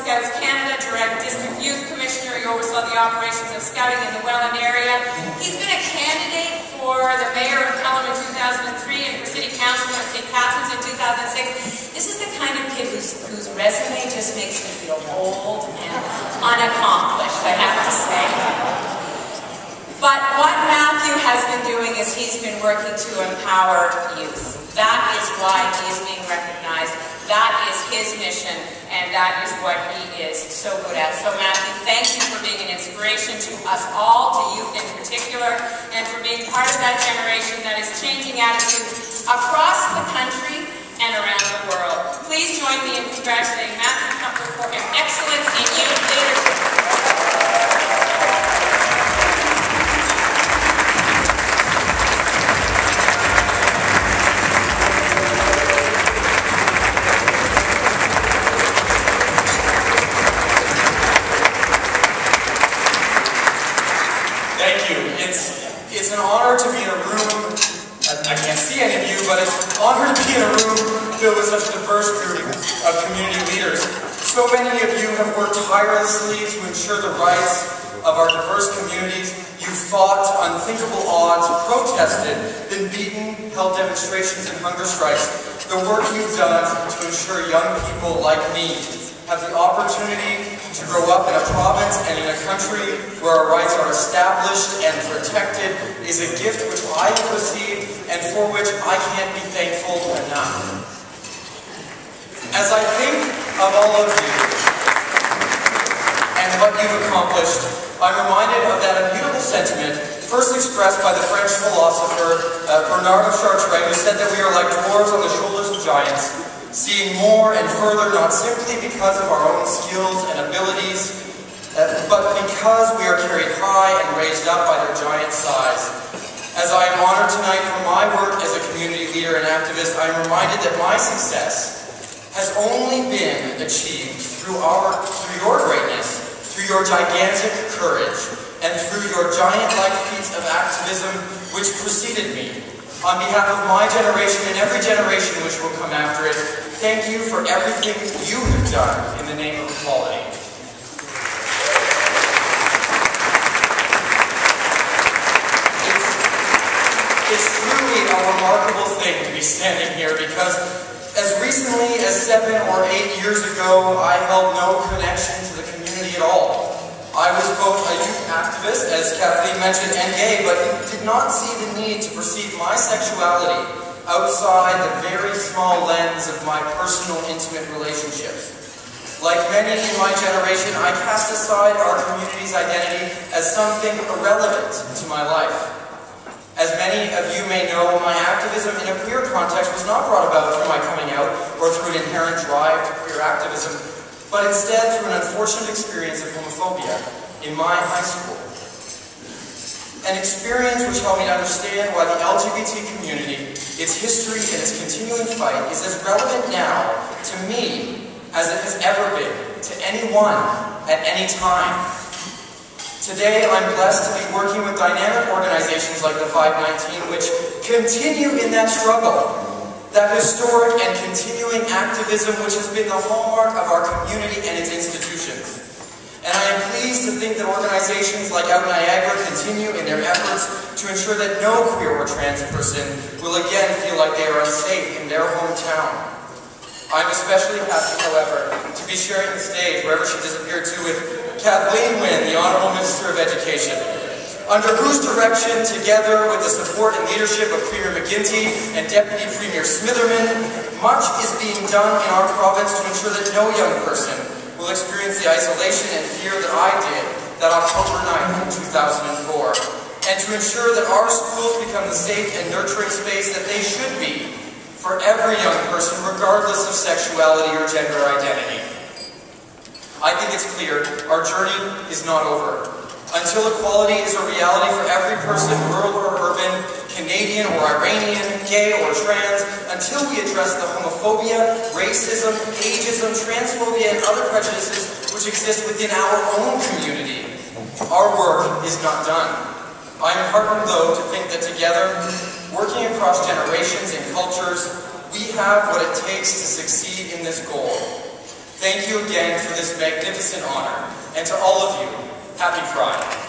Scouts Canada, Direct District Youth Commissioner. He oversaw the operations of scouting in the Welland area. He's been a candidate for the mayor of Cutler in 2003 and for city council at St. Catharines in 2006. This is the kind of kid whose resume just makes me feel old and unaccomplished, I have to say. But what Matthew has been doing is he's been working to empower youth. That is why he is being recognized. That is his mission, and that is what he is so good at. So Matthew, thank you for being an inspiration to us all, to youth in particular, and for being part of that generation that is changing attitudes across the country and around the world. Please join me in congratulating Matthew Cutler for his excellence in youth leadership. It's an honor to be in a room, I can't see any of you, but it's an honor to be in a room filled with such a diverse group of community leaders. So many of you have worked tirelessly to ensure the rights of our diverse communities. You've fought unthinkable odds, protested, been beaten, held demonstrations and hunger strikes. The work you've done to ensure young people like me have the opportunity to grow up in a province and in a country where our rights are established and protected is a gift which I have received and for which I can't be thankful enough. As I think of all of you and what you've accomplished, I'm reminded of that immutable sentiment first expressed by the French philosopher Bernard of Chartres, who said that we are like dwarves on the shoulders of giants, seeing more and further not simply because of our own skills and abilities, but because we are carried high and raised up by their giant size. As I am honored tonight for my work as a community leader and activist, I am reminded that my success has only been achieved through your greatness, through your gigantic courage, and through your giant-like feats of activism which preceded me. On behalf of my generation and every generation which will come after it, thank you for everything you have done in the name of equality. It's truly a remarkable thing to be standing here because as recently as 7 or 8 years ago, I held no connection to the community at all. I was both a youth activist, as Kathleen mentioned, and gay, but did not see the need to perceive my sexuality outside the very small lens of my personal, intimate relationships. Like many in my generation, I cast aside our community's identity as something irrelevant to my life. As many of you may know, my activism in a queer context was not brought about through my coming out or through an inherent drive to queer activism, but instead through an unfortunate experience of homophobia in my high school. An experience which helped me to understand why the LGBT community, its history and its continuing fight is as relevant now to me as it has ever been to anyone at any time. Today, I'm blessed to be working with dynamic organizations like the 519, which continue in that struggle, that historic and continuing activism which has been the hallmark of our community and its institutions. And I am pleased to think that organizations like Out Niagara continue in their efforts to ensure that no queer or trans person will again feel like they are unsafe in their hometown. I'm especially happy, however, to be sharing the stage, wherever she disappeared to, with Kathleen Wynne, the Honourable Minister of Education, under whose direction, together with the support and leadership of Premier McGuinty and Deputy Premier Smitherman, much is being done in our province to ensure that no young person will experience the isolation and fear that I did that October 9th, 2004, and to ensure that our schools become the safe and nurturing space that they should be for every young person, regardless of sexuality or gender identity. I think it's clear our journey is not over. Until equality is a reality for every person, rural or urban, Canadian or Iranian, gay or trans, until we address the homophobia, racism, ageism, transphobia, and other prejudices which exist within our own community, our work is not done. I am heartened, though, to think that together, working across generations and cultures, we have what it takes to succeed in this goal. Thank you again for this magnificent honor, and to all of you, happy Pride.